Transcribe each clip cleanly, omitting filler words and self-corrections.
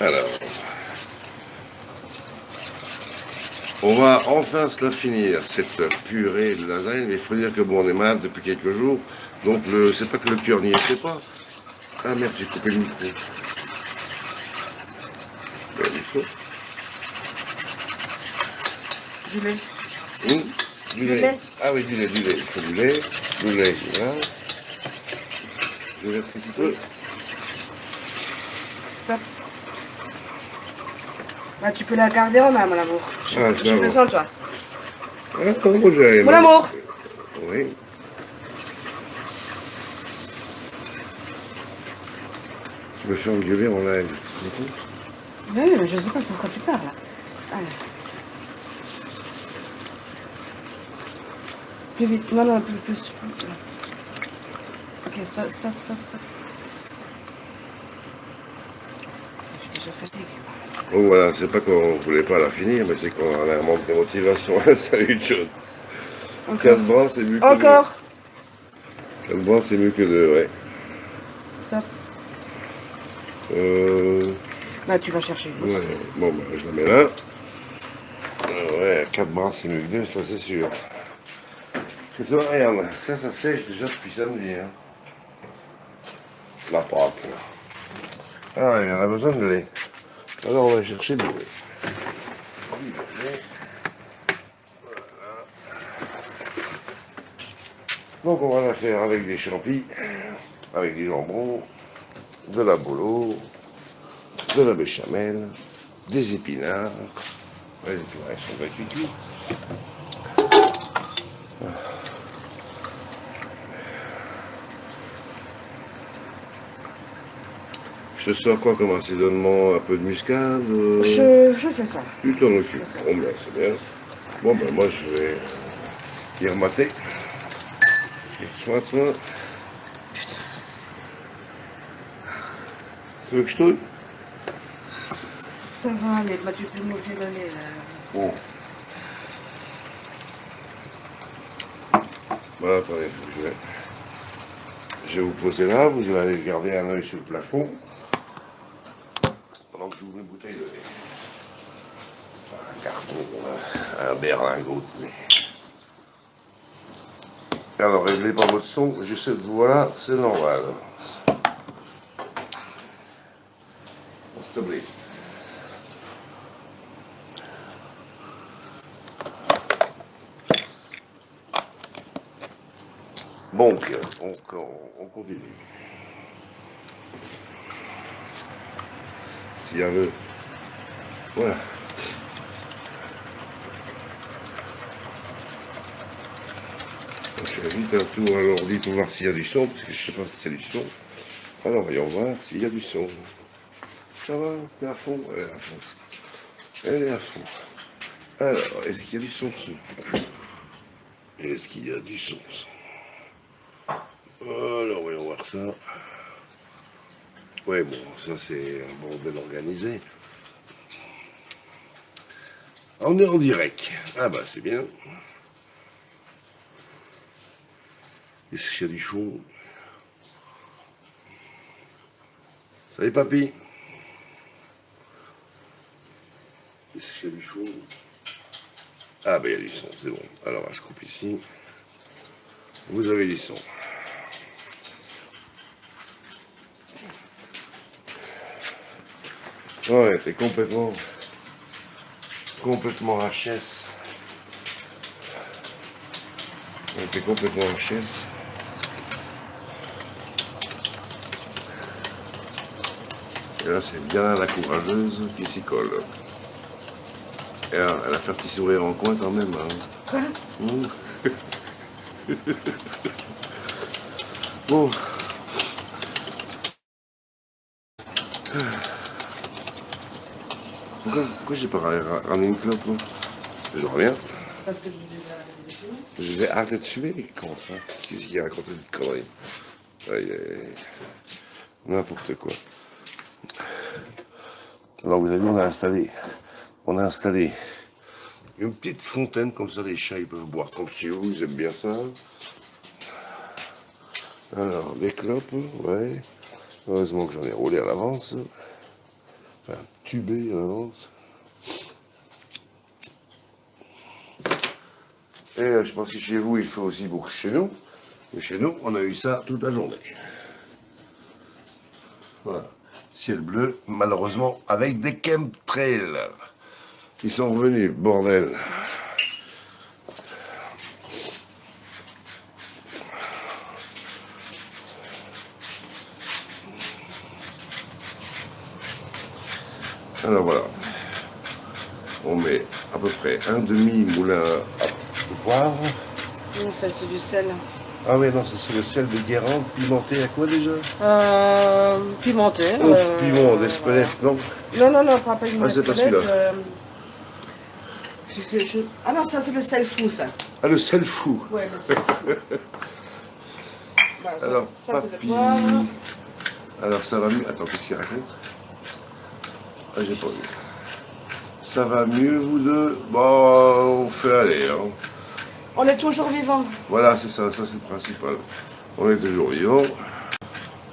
Alors, on va enfin se la finir, cette purée de lasagne, mais il faut dire que bon, on est malade depuis quelques jours, donc c'est pas que le cœur n'y était pas. Ah merde, j'ai coupé le micro. Du feu. Du lait. Du lait. Ah oui, du lait. Il faut du lait. Du lait, là. Je verse un petit peu. Stop. Bah, tu peux la garder en main, mon amour. J'ai besoin de toi. Ah, non, j'ai... Mon amour. Oui. Je me fais engueuler en live. Oui, mais je sais pas pourquoi tu parles. Allez. Plus vite. Non, plus. Ok, stop. Je suis déjà fatiguée. Bon voilà, c'est pas qu'on voulait pas la finir, mais c'est qu'on a un manque de motivation. Salut, John. 4 bras, c'est mieux que 2. Encore. 4 bras, c'est mieux que 2, ouais. Stop. Là, tu vas chercher. Ouais. Bon, bah, je la mets là. Ouais, 4 bras, c'est mieux que 2, ça c'est sûr. Parce que toi, regarde, ça sèche déjà depuis samedi. Hein. La pâte. Ah ouais, on a besoin de lait. Alors on va chercher du lait. Donc on va la faire avec des champis, avec du jambon, de la bolo, de la béchamel, des épinards. Les épinards ils sont bien cuits. Je te sors quoi comme assaisonnement? Un peu de muscade? Je fais ça. Tu t'en occupes. Bon ben c'est bien. Bon ben moi je vais y remater. Soit. Putain. Tu veux que je tourne? Ça va aller, bah, tu peux m'ouvrir le lait là. Bon. Voilà, attendez, faut que je vais vous poser là, vous allez garder un œil sur le plafond. Pendant que j'ouvre une bouteille de lait. Un carton, un berlingot de lait. Alors, réglez pas votre son, j'ai cette voix-là, c'est normal. S'il te plaît. Donc, on continue. S'il y a veut. Voilà. Je vais vite un tour à l'ordi pour voir s'il y a du son, parce que je ne sais pas s'il y a du son. Alors, voyons voir s'il y a du son. Ça va? T'es à fond? Elle est à fond. Elle est à fond. Alors, est-ce qu'il y a du son dessus? Est-ce qu'il y a du son? Alors, voyons voir ça. Ouais, bon, ça c'est un bordel organisé. On est en direct. Ah bah c'est bien. Est-ce qu'il y a du chaud? Salut papy. Est-ce qu'il y a du chaud? Ah bah il y a du son, c'est bon. Alors je coupe ici. Vous avez du son. Ouais, t'es complètement HS. Ouais, t'es complètement HS. Et là, c'est bien la courageuse qui s'y colle. Et là, elle a fait petit sourire en coin quand même. Hein. Bon. Pourquoi j'ai pas ramené une clope? Je reviens. Parce que Je vais arrêter de fumer. Comment ça? Qu'est-ce qu'il a raconté cette connerie? Aïe, aïe, aïe. N'importe quoi. Alors vous avez vu, on a installé une petite fontaine comme ça, les chats ils peuvent boire tranquillou, ils aiment bien ça. Alors, des clopes, ouais. Heureusement que j'en ai roulé à l'avance. Enfin, tubé en avance. Et je pense que chez vous, il fait aussi beaucoup chez nous. Mais chez nous, on a eu ça toute la journée. Voilà. Ciel bleu, malheureusement, avec des chemtrails. Ils sont revenus, bordel. Alors voilà. On met à peu près un demi-moulin de poivre. Non, ça c'est du sel. Ah oui, non, ça c'est le sel de Guérande, pimenté à quoi déjà? Pimenté. Oh, piment d'Espelette, non? Non, pas piment Ah, c'est pas d'Espelette, celui-là. Ah non, ça c'est le sel fou, ça. Ah, le sel fou. Ouais, le sel fou. Voilà, Alors, ça c'est le papy. poivre. Alors, ça va mieux. Attends, qu'est-ce qu'il raconte? Ah, j'ai pas vu. Ça va mieux, vous deux? Bon, on fait aller, hein. On est toujours vivant. Voilà, c'est ça, ça c'est le principal. On est toujours vivant.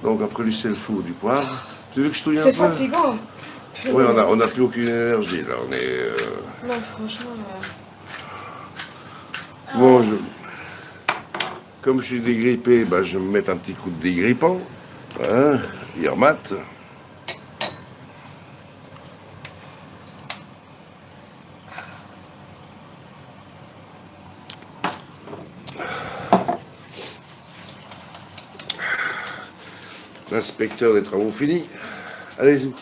Donc, après du sel fou, du poivre. Tu veux que je touille un peu? C'est fatigant. Oui, on n'a plus aucune énergie, là. On est... Non, franchement. Bon, comme je suis dégrippé, bah, je vais me mettre un petit coup de dégrippant. Hein, Irmat. L'inspecteur des travaux finis. Allez-y.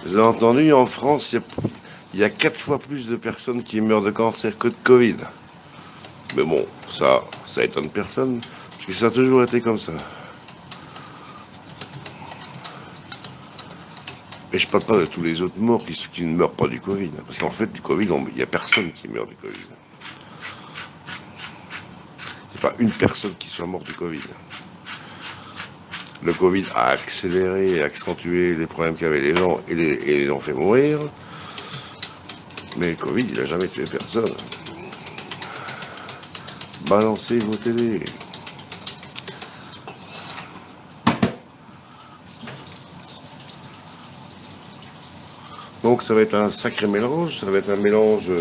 Vous avez entendu, en France, il y a 4 fois plus de personnes qui meurent de cancer que de Covid. Mais bon, ça étonne personne, parce que ça a toujours été comme ça. Et je parle pas de tous les autres morts qui ne meurent pas du Covid. Parce qu'en fait, du Covid, il n'y a personne qui meurt du Covid. C'est pas une personne qui soit morte du Covid. Le Covid a accéléré et accentué les problèmes qu'avaient les gens et les ont fait mourir. Mais le Covid, il n'a jamais tué personne. Balancez vos télés. Donc ça va être un sacré mélange. Ça va être un mélange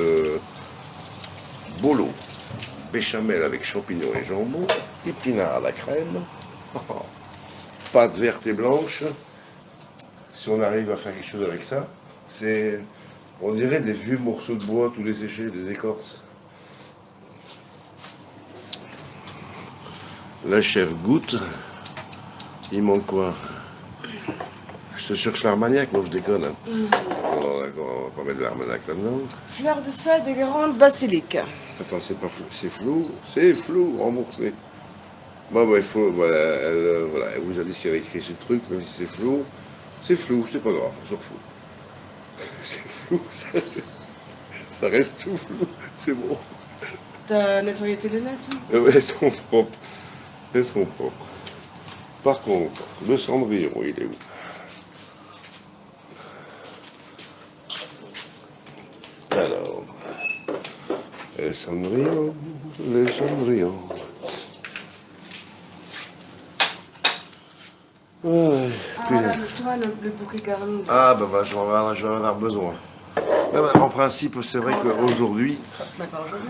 bolo, béchamel avec champignons et jambon, épinards à la crème, pâte verte et blanche. Si on arrive à faire quelque chose avec ça, on dirait des vieux morceaux de bois tous desséchés, des écorces. La chef goûte. Il manque quoi? Je te cherche l'armagnac, moi je déconne. Hein. Oh, d'accord, on va pas mettre de l'armagnac là-dedans. Fleur de sel de Guérande, basilic. Attends, c'est pas fou, c'est flou, remboursé. Bon, bah, il faut, voilà, elle vous a dit ce qu'il y avait écrit ce truc, même si c'est flou, c'est pas grave, on s'en fout. C'est flou, ça reste tout flou, c'est bon. T'as nettoyé tes lunettes? Ouais, elles sont propres, elles sont propres. Par contre, le cendrillon, il est où? Alors, les cendrillons, les cendrillons. Ouais, Voilà, tu vois le bouquet garni. ah, ben voilà, je vais en avoir besoin. Ben, en principe, c'est vrai qu'aujourd'hui,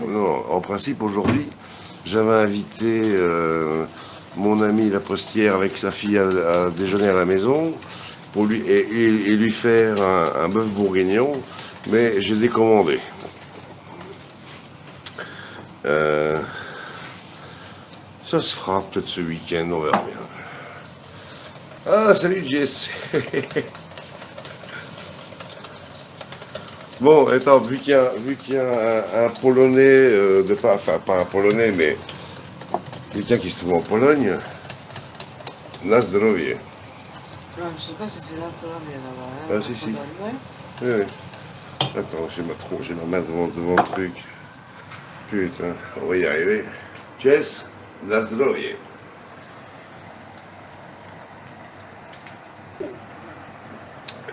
non, en principe, aujourd'hui, j'avais invité mon ami la postière avec sa fille à déjeuner à la maison pour lui faire un bœuf bourguignon, mais j'ai décommandé. Ça se fera peut-être ce week-end, on verra bien. Ah, salut Jess. Bon, attends, vu qu'il y a un Polonais, enfin pas un Polonais, mais quelqu'un qui se trouve en Pologne, na zdrowie. Ouais, je sais pas si c'est l'Instagram là-bas. Ah, si. Ouais. Oui, oui. Attends, j'ai ma main devant le truc. Putain, on va y arriver. Jess, na zdrowie.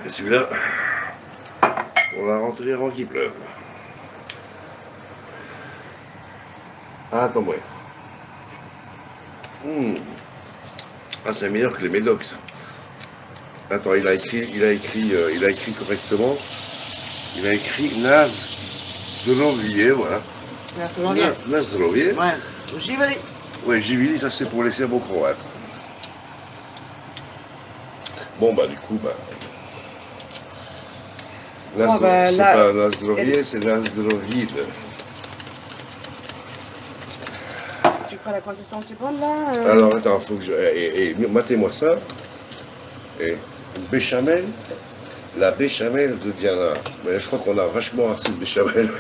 Et celui-là, pour la rentrée avant qu'il pleuve. Ah, attends, ouais. Ah, c'est meilleur que les médocs, ça. Attends, il a écrit correctement. Il a écrit Nas de Lanvier, voilà. Nas de Lanvier. Ouais. Živeli. Ouais, Živili, ça c'est pour les Serbo-Croates. Bon, bah, du coup, bah. Oh, bah, c'est là, pas Nasdrovie, c'est Nasdrovide. tu crois la consistance est bonne là Alors, attends, faut que je. Matez-moi ça. Et béchamel, la béchamel de Diana. Mais je crois qu'on a vachement assez de béchamel.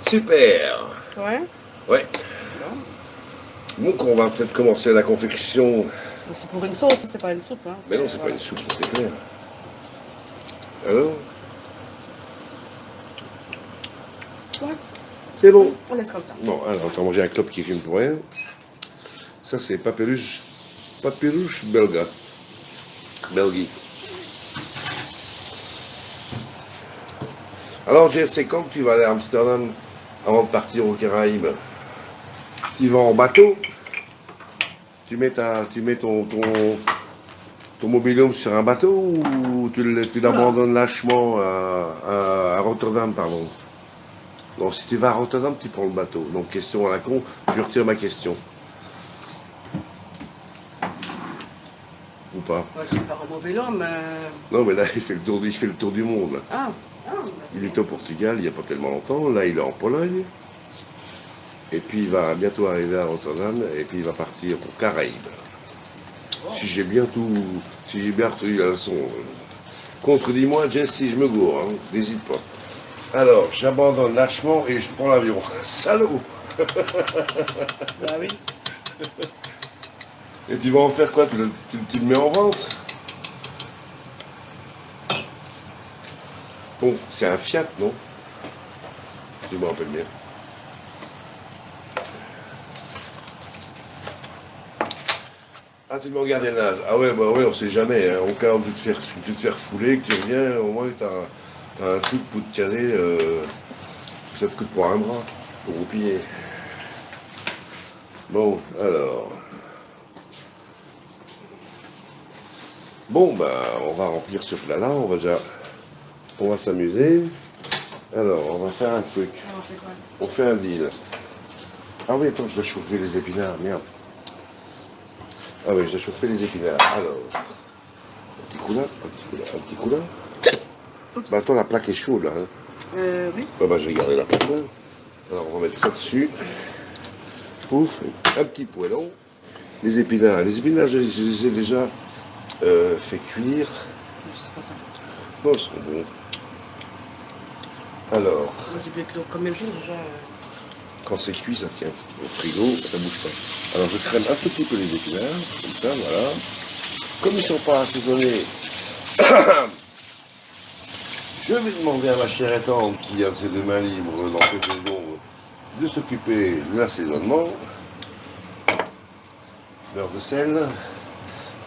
Super. Ouais. Ouais. Bon. Donc, on va peut-être commencer la confection. Donc, c'est pour une sauce, c'est pas une soupe. Hein. Mais non, c'est pas une soupe, ça, c'est clair. Alors, Ouais. c'est bon. On laisse comme ça. Bon, alors, on va manger un clope qui fume pour rien. Ça, c'est papyrus belga. Belgique. Alors, Jess, c'est quand que tu vas aller à Amsterdam avant de partir aux Caraïbes? Tu vas en bateau? Tu mets ton mobil-home sur un bateau ou tu l'abandonnes lâchement à Rotterdam, pardon? Donc, si tu vas à Rotterdam, tu prends le bateau. Donc, question à la con, je retire ma question. Ou pas? Ouais, c'est pas un mauvais homme. Non, mais là, il fait le tour du monde. Là. Ah. Il est au Portugal il n'y a pas tellement longtemps. Là, il est en Pologne. Et puis, il va bientôt arriver à Rotterdam. Et puis, il va partir aux Caraïbes. Si j'ai bien retenu la leçon. Contredis-moi, Jess, si je me gourre. Hein, n'hésite pas. Alors, j'abandonne lâchement et je prends l'avion. Salaud! Bah oui. Et tu vas en faire quoi? Tu le mets en vente? C'est un Fiat, non? Je me rappelle bien. Ah, tu me regardes l'âge. Ah ouais, bah ouais, on sait jamais. Hein. Au cas où tu te faire fouler, que tu reviens, au moins t'as un truc pour te caser. Ça te coûte pour un bras, pour roupiller. Bon, alors. Bon, bah, on va remplir ce plat-là. On va s'amuser. Alors, on va faire un truc. On fait quoi? On fait un deal. Ah oui, attends, je dois chauffer les épinards, merde. Ah oui, je dois chauffer les épinards. Alors, un petit coup là, un petit coup là, un petit coup là. Bah attends, la plaque est chaude là. Hein. Oui. Bah, je vais garder la plaque là. Alors, on va mettre ça dessus. Pouf, un petit poêlon. Les épinards, je les ai déjà fait cuire. C'est pas ça. Non, ils sont bons. Alors, Depuis combien de jours déjà quand c'est cuit, ça tient. Au frigo, ça bouge pas. Alors, je crème un tout petit peu les épinards, comme ça, voilà. Comme ils ne sont pas assaisonnés, je vais demander à ma chère et tante, qui a ses deux mains libres dans quelques secondes, de s'occuper de l'assaisonnement. Beurre de sel,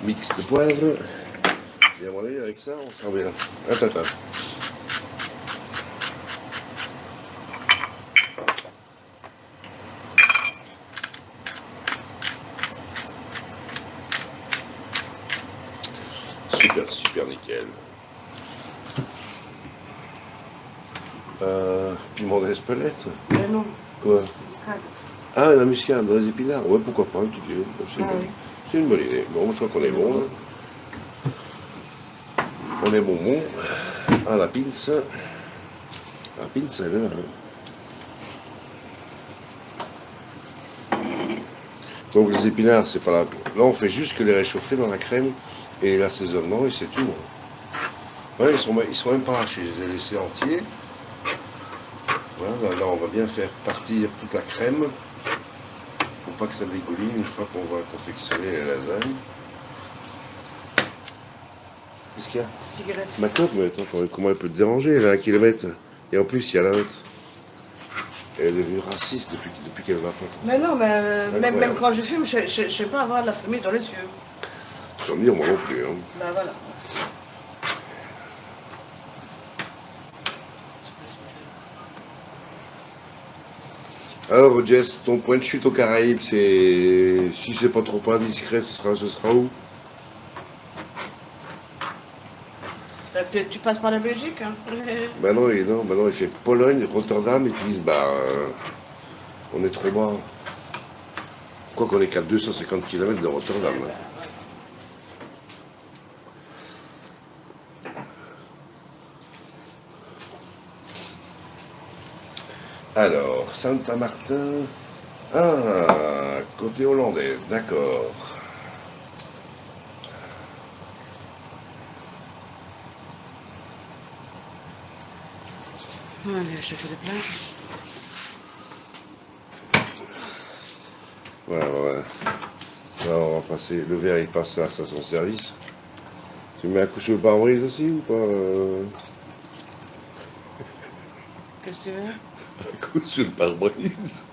mix de poivre. Et à mon avis, avec ça, on sera bien. Attends. Super nickel. Piment d'Espelette. Mais non. Quoi? Muscade. Ah, la muscade dans les épinards. Ouais, pourquoi pas un petit peu. Oui. C'est une bonne idée. Bon, je crois qu'on est bon. Là. On est bon. Ah, la pince. La pince, elle est là. Hein. Donc les épinards, c'est pas là. Là, on fait juste que les réchauffer dans la crème et l'assaisonnement et c'est tout. Ouais, ils sont même pas hachés. Je les ai laissés entiers. Voilà, là, on va bien faire partir toute la crème pour pas que ça dégouline une fois qu'on va confectionner les lasagnes. Qu'est-ce qu'il y a? Cigarette. Ma clope, mais attends, comment elle peut te déranger? Elle a 1 kilomètre. Et en plus, il y a la haute. Elle est devenue raciste depuis qu'elle va pas. Mais non, mais même quand je fume, je sais pas avoir de la fumée dans les yeux. Tant mieux, moi non plus. Hein. Bah voilà. Alors Jess, ton point de chute aux Caraïbes, c'est... Si c'est pas trop indiscret, ce sera où? Tu passes par la Belgique, hein. Bah non, il fait Pologne, Rotterdam, et puis ils disent, bah, on est trop bas. Quoi qu'on est qu'à 250 km de Rotterdam. Hein. Alors, Santa Martin. Ah, côté hollandais, d'accord. Allez, je fais le plein. Ouais. Là, on va passer. Le verre, il passe à la station-service. Tu mets un coup sur le pare-brise aussi ou pas Qu'est-ce que tu veux? Un coup sur le pare-brise.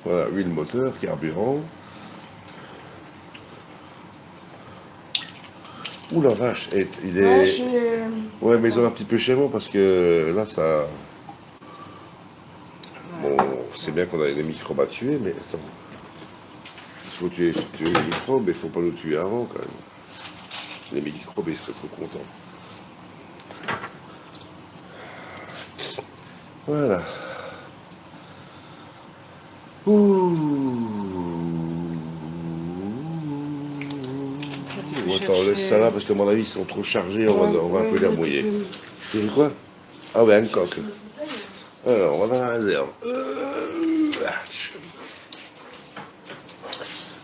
Voilà, huile moteur, carburant. Ouh la vache, il Ouais, est. Ouais, mais ils ont un petit peu chez moi parce que là, ça. Bon, c'est bien qu'on a des microbes à tuer, mais attends. Il faut tuer les microbes, mais il faut pas nous tuer avant quand même. Les microbes, ils seraient trop contents. Voilà. Ouh. Attends, laisse ça là parce que à mon avis, ils sont trop chargés, on va un peu les mouiller. Tu dis quoi? Ah ouais, Hancock. Alors, on va dans la réserve.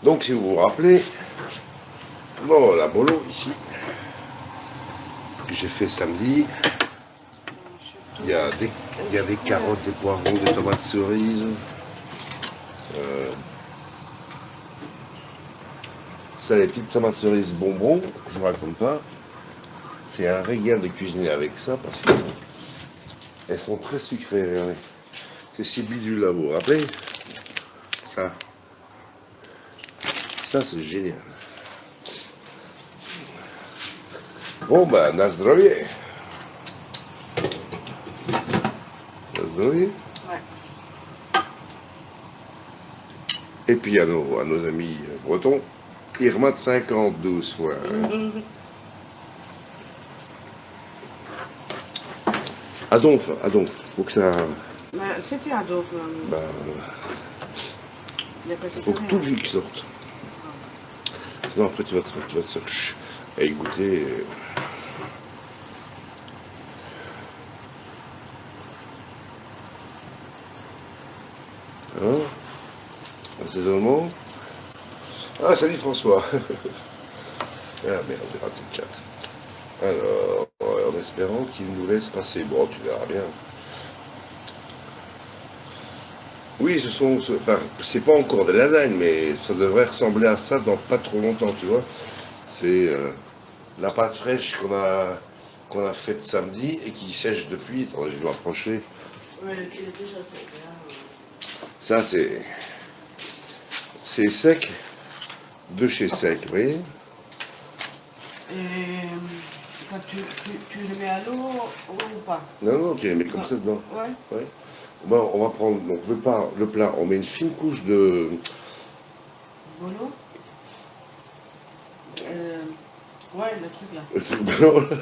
Donc, si vous vous rappelez, bon, la bolo ici, que j'ai fait samedi, il y a des carottes, des poivrons, des tomates cerises. Ça, les petites tomates cerises bonbons, je vous raconte pas. C'est un régal de cuisiner avec ça parce qu'elles sont très sucrées. Regardez. C'est si bidule là, vous vous rappelez? Ça, c'est génial. Bon, bah, na zdrowie. Na zdrowie. Ouais. Et puis à nos amis bretons, Irma de 50, 12 fois. Adolphe, faut que ça. C'était un dos. Bah, faut que tout le jus sorte. Sinon après tu vas te faire et goûter. Alors, assaisonnement. Ah, salut François. Ah merde, j'ai raté le chat. Alors, en espérant qu'il nous laisse passer. Bon, tu verras bien. Oui, enfin, c'est pas encore des lasagnes, mais ça devrait ressembler à ça dans pas trop longtemps, tu vois. C'est la pâte fraîche qu'on a faite samedi et qui sèche depuis. Attendez, je vais m'approcher. Ouais, il est déjà sec. Ça, c'est sec de chez sec, vous voyez. Et quand tu le mets à l'eau ou pas? Non, tu les mets comme ça dedans. Ouais. Ouais. Bon, on va prendre donc le plat, on met une fine couche de. Bolo. Ouais, le truc là. Le truc blanc, là.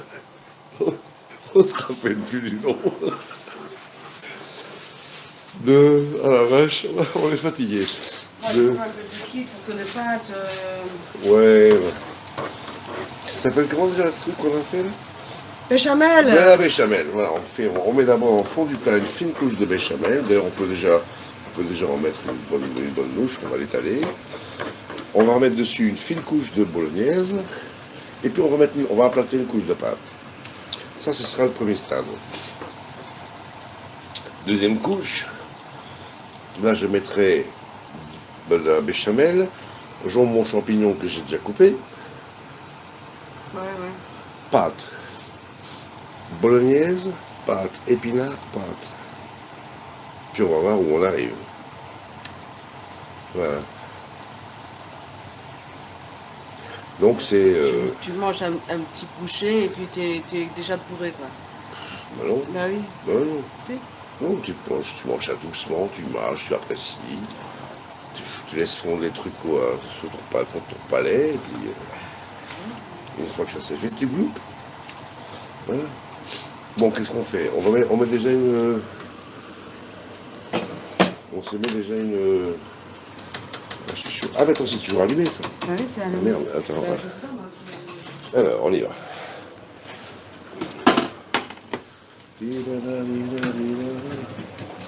On se rappelle plus du nom. Ah la vache, on est fatigué. Ouais, De. un peu de qui pour que les pâtes. Ouais. Ça s'appelle comment déjà ce truc qu'on a fait là? Béchamel. De la béchamel. Voilà, on met d'abord en fond du plat une fine couche de béchamel. D'ailleurs, on peut déjà en mettre une bonne louche. On va l'étaler. On va remettre dessus une fine couche de bolognaise. Et puis on va aplatir une couche de pâte. Ça, ce sera le premier stade. Deuxième couche. Là, je mettrai de la béchamel, jambon champignon que j'ai déjà coupé, Ouais. pâte, bolognaise, pâte, épinard, pâte. Puis on va voir où on arrive. Voilà. Donc c'est... Tu manges un petit bouchée et puis t'es déjà bourré quoi. Bah non, Bah oui. bah non. Si. Non, tu manges ça doucement, tu marches, tu apprécies. Tu laisses fondre les trucs sur ton palais, et puis une fois que ça s'est fait, tu gloupes. Voilà. Bon, qu'est-ce qu'on fait? On met déjà une. On se met déjà une. Ah, je suis chaud. Ah, mais attends, c'est toujours allumé ça. Ah oui, c'est Ah, allumé. merde, attends. Bah, Ouais. je sais pas, moi, c'est- Alors, on y va.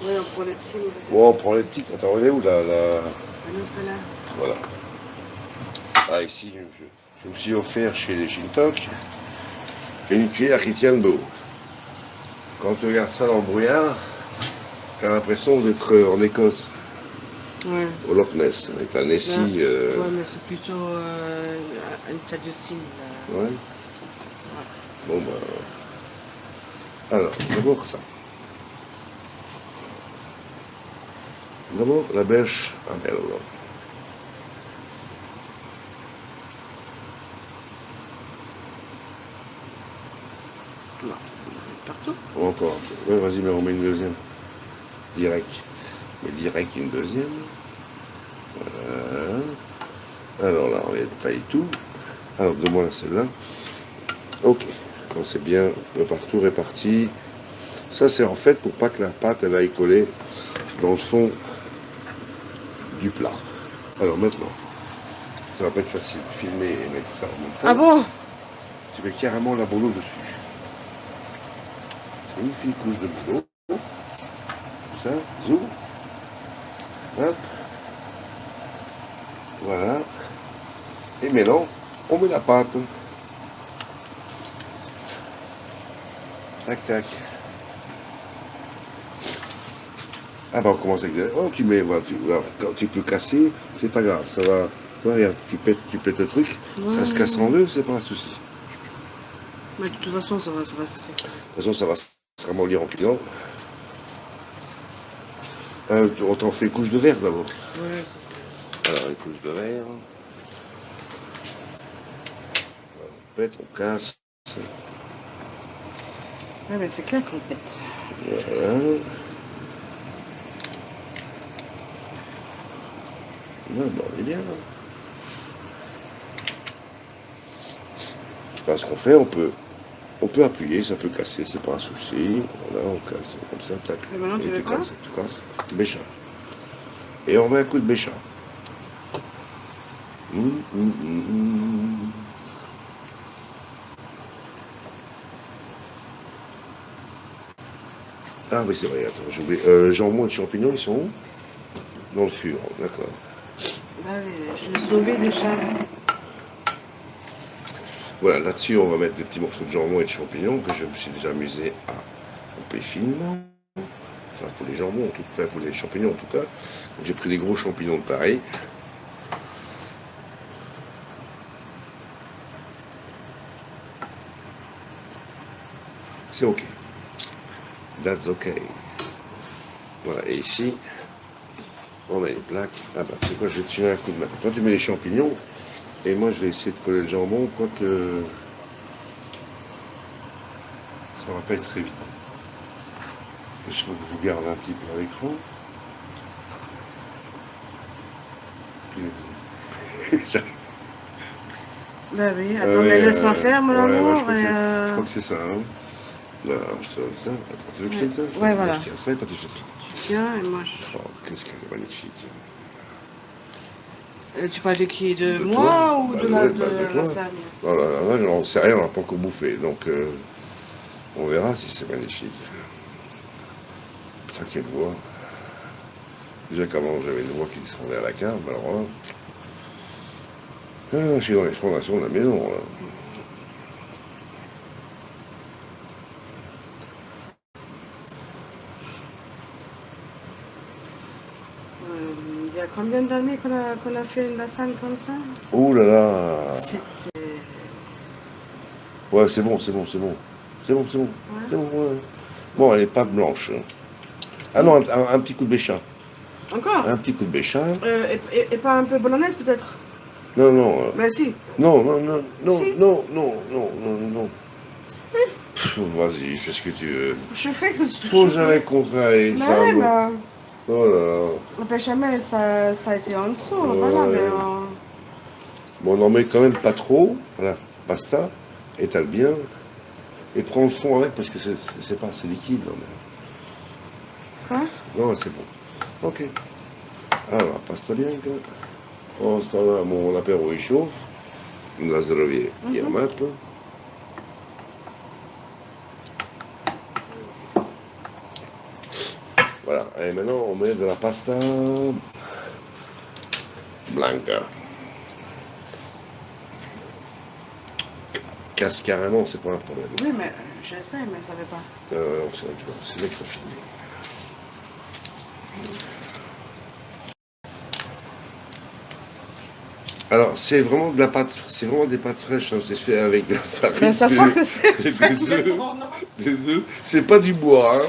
Ouais, on prend les petits. Bon, on prend les petites. Attends, elle est où là, Un autre là. Voilà. Ah, ici, je me suis offert chez les Shintok une cuillère qui tient le dos. Quand tu regardes ça dans le brouillard, tu as l'impression d'être en Écosse, Ouais. au Loch Ness, avec un Nessie. Ouais, mais c'est plutôt une taille de cime. Ouais. Bon, bah. Alors, d'abord ça. D'abord la bêche à belle. Non, partout. Encore un peu. Ouais, vas-y, mais on met une deuxième. Direct. Mais direct une deuxième. Voilà. Alors là, on les taille tout. Alors, donne-moi là celle-là. Ok. Quand c'est bien partout réparti. Ça, c'est en fait pour pas que la pâte elle aille coller dans le fond du plat. Alors maintenant, ça va pas être facile de filmer et mettre ça en même temps. Ah bon? Tu mets carrément la boulot dessus. Une fine couche de boulot. Comme ça, zoom. Hop. Voilà. Et maintenant, on met la pâte. Tac, tac. Ah bah on commence avec... Oh, tu mets... Voilà, quand tu peux casser, c'est pas grave. Ça va... Toi, regarde, tu pètes le truc, ça se casse en deux, c'est pas un souci. Mais de toute façon, ça va se faire. De toute façon, ça va se ramollir en cuisant. On t'en fait une couche de verre d'abord. Ouais. Alors, une couche de verre. On pète, on casse. Ouais, mais c'est clair qu'on pète. Voilà. Ouais, bah, on est bien là. Parce qu'on fait, on peut appuyer, ça peut casser, c'est pas un souci. Voilà, on casse comme ça, tac. Et maintenant, tu Et veux quoi? tu casses, béchin. Et on met un coup de béchin. Ah oui, c'est vrai, attends, j'ai oublié. Jambon et champignons, ils sont où? Dans le fur, d'accord. Bah oui, je l'ai sauvé déjà. Voilà, là-dessus, on va mettre des petits morceaux de jambon et de champignons que je me suis déjà amusé à couper finement. Enfin, pour les jambons, enfin, pour les champignons en tout cas. J'ai pris des gros champignons de pareil. C'est ok. That's ok. Voilà, et ici, on a une plaque. Ah bah, c'est quoi, je vais te filer un coup de main. Toi, tu mets les champignons, et moi, je vais essayer de coller le jambon, quoique ça va pas être évident. Il faut que je vous garde un petit peu à l'écran. Bah oui, attends, mais laisse-moi faire, mon amour. Je crois que c'est ça. Hein. Là, je te donne ça. Attends, tu veux que je te donne ça? Ouais, voilà. Je tiens ça et toi tu fais ça. Tu tiens et moi je. Oh, qu'est-ce qu'elle est magnifique. Tu parles de qui? De De moi toi. ou Bah, de ouais, la bah, de toi. lasagne? Non, là, j'en sais rien, on l'a pas encore bouffé. Donc, on verra si c'est magnifique. Putain, quelle voix. Déjà qu'avant, j'avais une voix qui descendait à la cave, alors là. Ah, je suis dans les fondations de la maison, là. Il y a combien d'années qu'on a fait une lasagne comme ça? Oh là là. C'était. Ouais, c'est bon, c'est bon, c'est bon. C'est bon, c'est bon. Ouais. C'est bon, ouais. Bon, elle n'est pas blanche. Ah non, un petit coup de béchin. Encore? Un petit coup de béchin. Et pas un peu bolognaise peut-être? Non, non. Bah si. Non, non, non, non, Si. non, non, non, non, non. Vas-y, fais ce que tu veux. Je fais que ce que Faut je jamais contraindre une Mais femme. là, Oh là là. le béchamel, ça a été en dessous, Ouais. voilà, mais... Bon, on en met quand même pas trop. Voilà, pasta. Étale bien. Et prends le fond avec parce que c'est pas assez liquide. Non, Quoi? non c'est bon. Ok. Alors, pasta bien. En ce temps-là, mon apéro il chauffe. На здоровье и амата. Voilà. Et maintenant, on met de la pasta blanca. Casse carrément, c'est pas un problème. Oui, mais j'essaie, mais ça ne veut pas. Non, c'est là qu'il faut filmer. Alors, c'est vraiment de la pâte, c'est vraiment des pâtes fraîches, hein, c'est fait avec de la farine, Mais ça sent que c'est des fait œufs, maison, non? des œufs. C'est pas du bois, hein.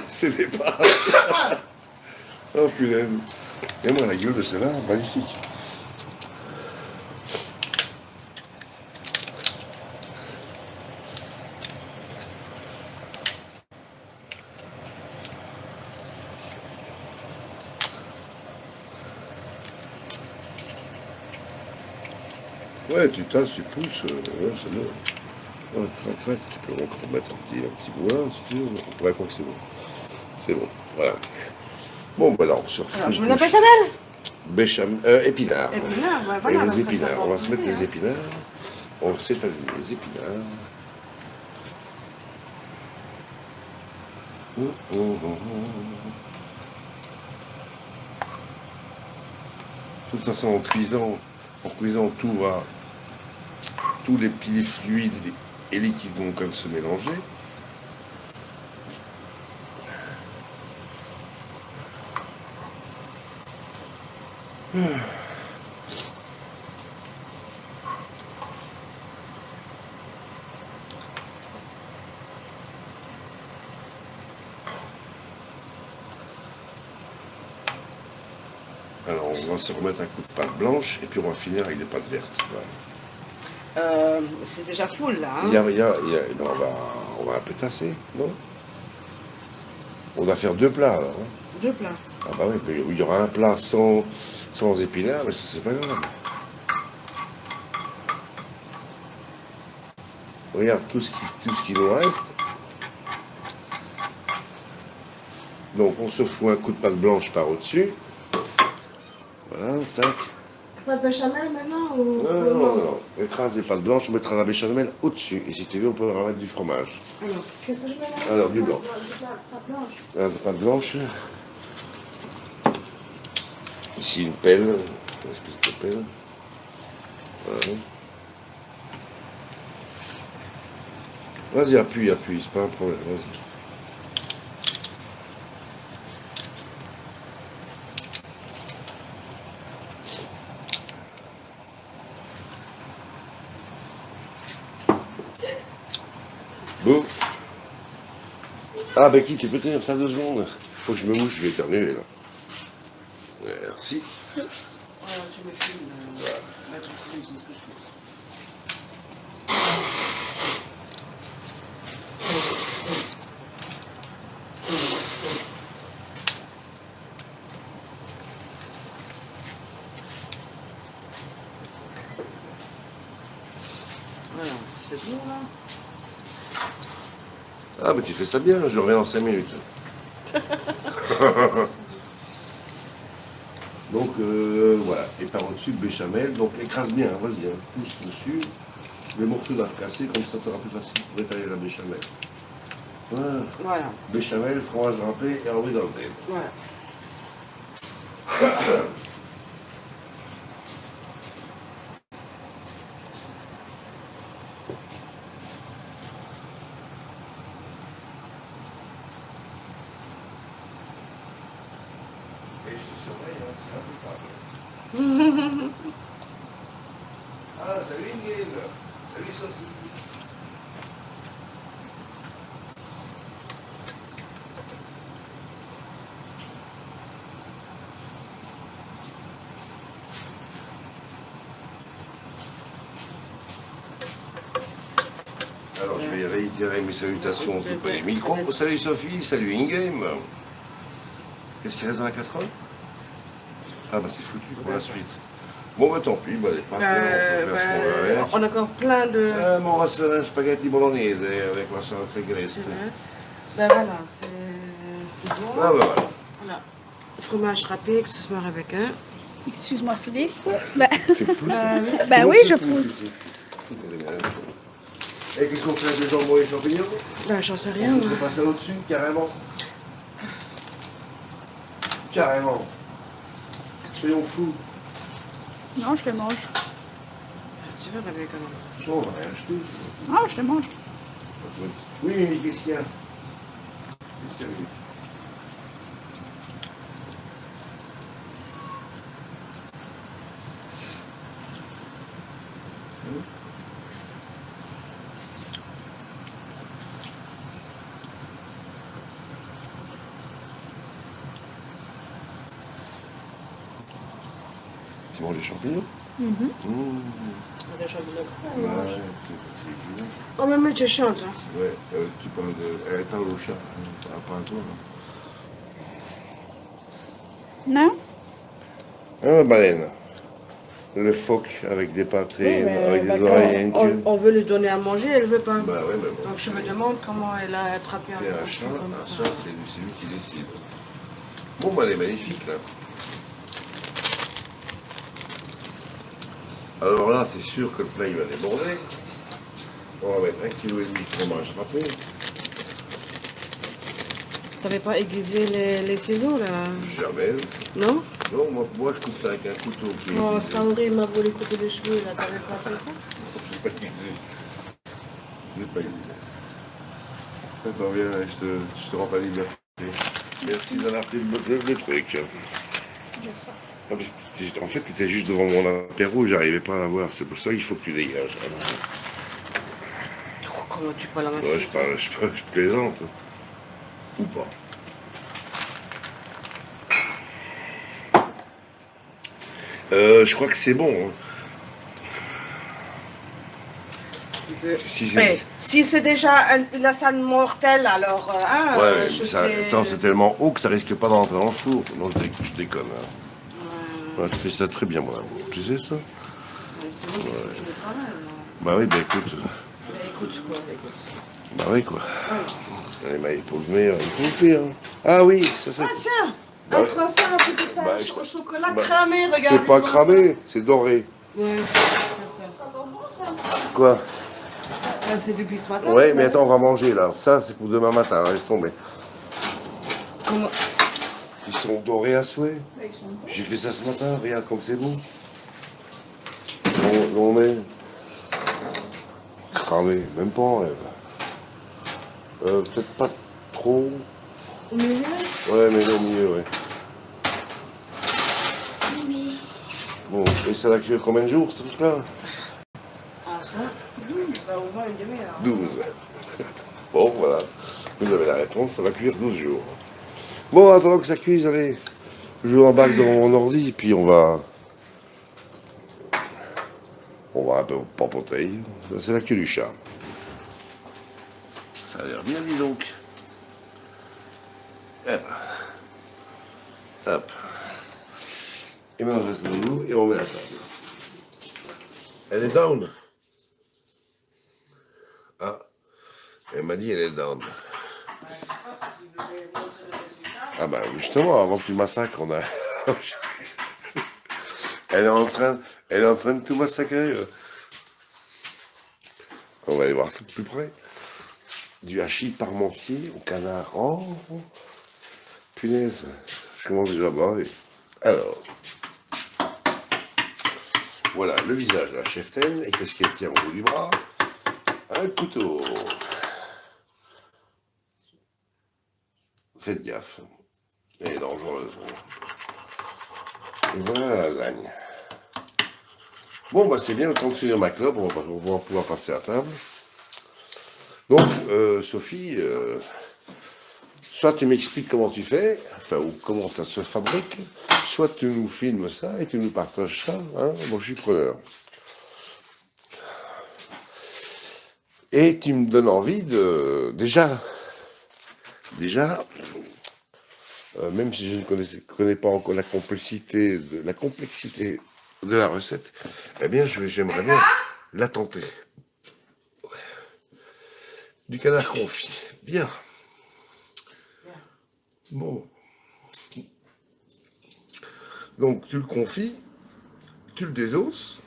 C'est des pâtes. Oh punaise. Et moi, la gueule de celle-là, magnifique. Ouais, tu tasses, tu pousses, ouais, c'est bon. Ouais, crac, crac, tu peux encore mettre un petit bout là, si tu veux. Ouais, quoi que c'est bon. C'est bon, voilà. Bon, bah alors, on se refout. Alors, je mets la béchamel. Béchamel, épinards. Épinards, ouais, Et voilà. les ça épinards, on va se mettre aussi, les hein. épinards. On s'étale les épinards. De toute façon, en cuisant, tous les petits fluides et liquides vont quand même se mélanger. Alors, on va se remettre un coup de pâte blanche et puis on va finir avec des pâtes vertes. Voilà. C'est déjà full, là. Hein. Non, on va un peu tasser, non? On va faire deux plats alors. Hein. Deux plats. Ah bah oui, il y aura un plat sans épinards, mais ça c'est pas grave. Regarde tout ce qui nous reste. Donc on se fout un coup de pâte blanche par au-dessus. Voilà, tac. Pas de béchamel maintenant ou... Non. Écrase les pâtes blanches, on mettra la béchamel au-dessus. Et si tu veux, on peut remettre du fromage. Alors, qu'est-ce que je mets là? Alors, du blanc. Pas blanche. La pâte blanche. Ici, une pelle. Une espèce de pelle. Voilà. Vas-y, appuie, c'est pas un problème, vas-y. Bon. Ah, Becky, tu peux tenir ça 2 secondes? Faut que je me mouche, je vais éternuer, là. Merci. Oups. Voilà, tu me filmes. Mettre au four, c'est ce que je fais. Voilà, c'est bon, là. Ah, mais tu fais ça bien, je reviens dans 5 minutes. Donc, voilà. Et par au-dessus, le béchamel. Donc, écrase bien, vas-y, hein. Pousse dessus. Les morceaux doivent casser, comme ça sera plus facile pour étaler la béchamel. Voilà. Béchamel, fromage râpé et enlevé dans le zèbre. Voilà. Et je te surveille, hein, c'est un peu pas. Ah, salut Ingrid. Salut Sophie. réitérer mes salutations, tout près des micros. Salut Sophie, salut Ingame. Qu'est-ce qui reste dans la casserole? Ah bah c'est foutu pour la suite. Bon bah tant pis, bah les pâtes, on peut faire ce qu'on veut avec. On a encore plein de... Ah, mais on va se faire un spaghetti bolognaise avec la sauce agreste. Ben voilà, c'est bon. Ah bah voilà. Voilà. Fromage râpé, que ce soit avec un. Excuse-moi, Philippe. Ben, Tu pousses ben oui, je pousse. Et qu'est-ce qu'on fait avec les jambons et les champignons? Ben j'en sais On rien. peut passer au-dessus, carrément. Carrément. Soyons fous. Non, je les mange. Tu veux Rebecca, non? Ça, on va rien acheter. Ah, je les mange. Oui, mais qu'est-ce qu'il y a? Qu'est-ce qu'il y a? C'est bon les champignons? Des champignons. Ouais, c'est évident. Oh, mais tu chantes. Hein. Ouais, tu parles de... Elle parle au chat, pas à toi. Non? Hein, la baleine? Le phoque avec des pâtés, avec des oreilles et une queue. On veut lui donner à manger, elle veut pas. Bah ouais, mais bon. Donc je me demande comment elle a attrapé C'est un chat, c'est lui qui décide. Bon, bah elle est magnifique là. Alors là, c'est sûr que le plat il va déborder. On va mettre 1,5 kg de fromage râpé. T'avais pas aiguisé les ciseaux là? Jamais. Non? Non, moi je coupe ça avec un couteau qui est Oh, aiguisé. Sandrine m'a voulu couper les cheveux là, t'avais pas fait ça? C'est pas aiguisé. C'est pas aiguisé. Attends, viens, je te rends pas liberté. Merci d'avoir pris le truc. Ah, en fait, tu étais juste devant mon apéro, j'arrivais pas à la voir. C'est pour ça qu'il faut que tu dégages. Oh, comment tu parles à ma Ouais, fille? je plaisante. Ou pas. Je crois que c'est bon. Hein. Si c'est déjà une lasagne mortelle, alors... ouais, mais attends, c'est tellement haut que ça risque pas d'entrer dans le four. Non, je déconne. Hein. Ouais, tu fais ça très bien, mon amour. Tu sais ça? C'est bon, il faut que je le travaille. Bah oui, bah écoute. Écoute quoi, écoute. Bah oui, quoi. Il faut le meilleur, il faut le pire. Hein. Ah oui, ça c'est... Ah tiens, bah, un croissant, un petit pain au chocolat cramé, regarde. C'est pas cramé, c'est doré. Ouais, Quoi? c'est depuis ce matin. Ouais, mais attends, on va manger là. Ça, c'est pour demain matin, laisse tomber. Comment? Ils sont dorés à souhait. J'ai fait ça ce matin, regarde comme c'est bon. Non, mais... Cramé, même pas en rêve. Peut-être pas trop. Au milieu? Ouais, mais non, au milieu, ouais. Bon, et ça va cuire combien de jours, ce truc-là? Ah, ça? 12, bah, au moins une demi-heure. 12. Bon, voilà. Vous avez la réponse, ça va cuire 12 jours. Bon, attendant que ça cuise, allez. Je l'embarque dans mon ordi, puis on va un peu papoter. Ça, c'est la queue du chat. Ça a l'air bien, dis donc. Hop. Hop. Et maintenant, je reste debout et on met la table. Elle est down. Ah. Elle m'a dit elle est down. Ah ben justement, avant que tu massacres, on a... elle est en train de tout massacrer. On va aller voir ça de plus près. Du hachis parmentier au canard. Oh, punaise, je commence déjà à baver. Alors, voilà le visage de la cheftaine. Et qu'est-ce qu'elle tient au bout du bras? Un couteau. Faites gaffe. Elle est dangereuse. Et voilà la lasagne. Bon, bah c'est bien, le temps de finir ma clope, on va pouvoir passer à table. Donc, Sophie, soit tu m'expliques comment tu fais, enfin, ou comment ça se fabrique, soit tu nous filmes ça et tu nous partages ça, hein, moi je suis preneur. Et tu me donnes envie de... Déjà, même si je ne connais pas encore la complexité de la recette, eh bien, j'aimerais bien la tenter. Du canard confit. Bien. Bon. Donc, tu le confies, tu le désosses.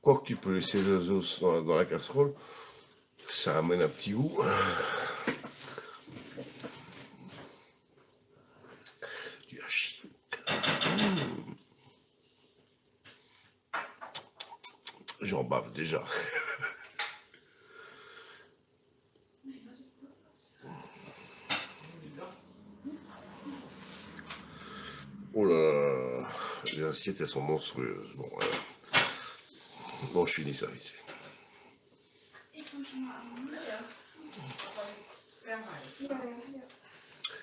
Quoique tu peux laisser les os dans la casserole, ça amène un petit goût. Du hachis. J'en bave déjà. Oh là là, les assiettes elles sont monstrueuses. Bon, je finis ça vite.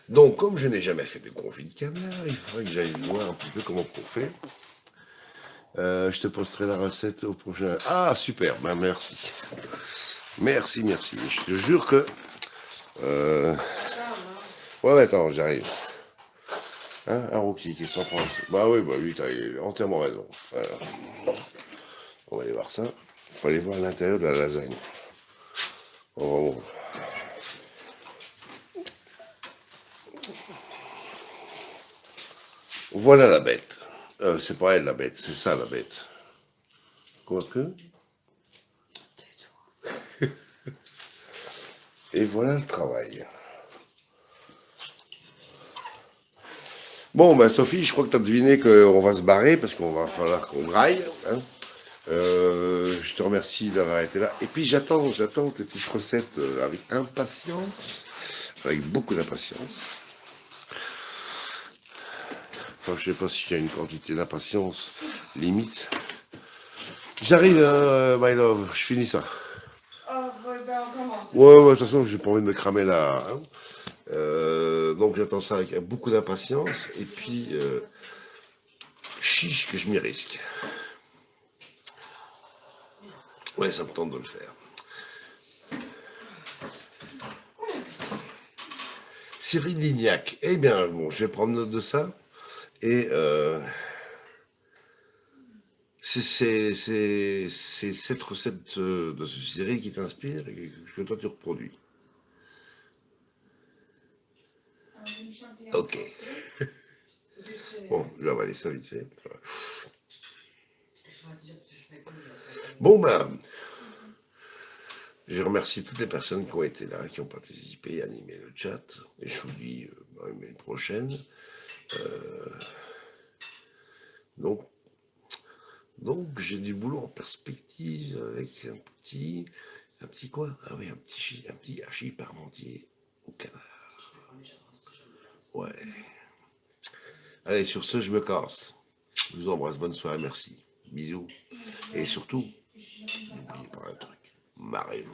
Donc, comme je n'ai jamais fait de confit de canard, il faudrait que j'aille voir un petit peu comment on fait. Je te posterai la recette au prochain. Ah, super, ben merci. Merci. Je te jure que... Ouais, attends, j'arrive. Hein, un rookie qui s'en prend. Bah oui, bah lui, t'as entièrement raison. Voilà. On va aller voir ça. Il faut aller voir l'intérieur de la lasagne. Oh, voilà la bête. C'est pas elle la bête, c'est ça la bête. Quoique. Et voilà le travail. Bon, ben Sophie, je crois que tu as deviné qu'on va se barrer parce qu'on va falloir qu'on graille. Hein. Je te remercie d'avoir été là. Et puis j'attends tes petites recettes avec impatience, avec beaucoup d'impatience. Enfin, je sais pas s'il y a une quantité d'impatience limite. J'arrive, my love, je finis ça. Ouais, de toute façon, j'ai pas envie de me cramer là. Hein. Donc j'attends ça avec beaucoup d'impatience. Et puis, chiche que je m'y risque. Ouais, ça me tente de le faire. Cyril Lignac. Eh bien, bon, je vais prendre note de ça. Et c'est cette recette de ce Cyril qui t'inspire et que toi tu reproduis. Ok. Bon, je vais avaler ça vite fait. Bon, ben, je remercie toutes les personnes qui ont été là, qui ont participé, animé le chat. Et je vous dis à une prochaine. Donc j'ai du boulot en perspective avec un petit quoi? Ah oui, un petit hachis parmentier au canard. Ouais. Allez, sur ce, je me casse. Je vous embrasse, bonne soirée, merci. Bisous. Et surtout, n'oubliez pas un truc, marrez-vous.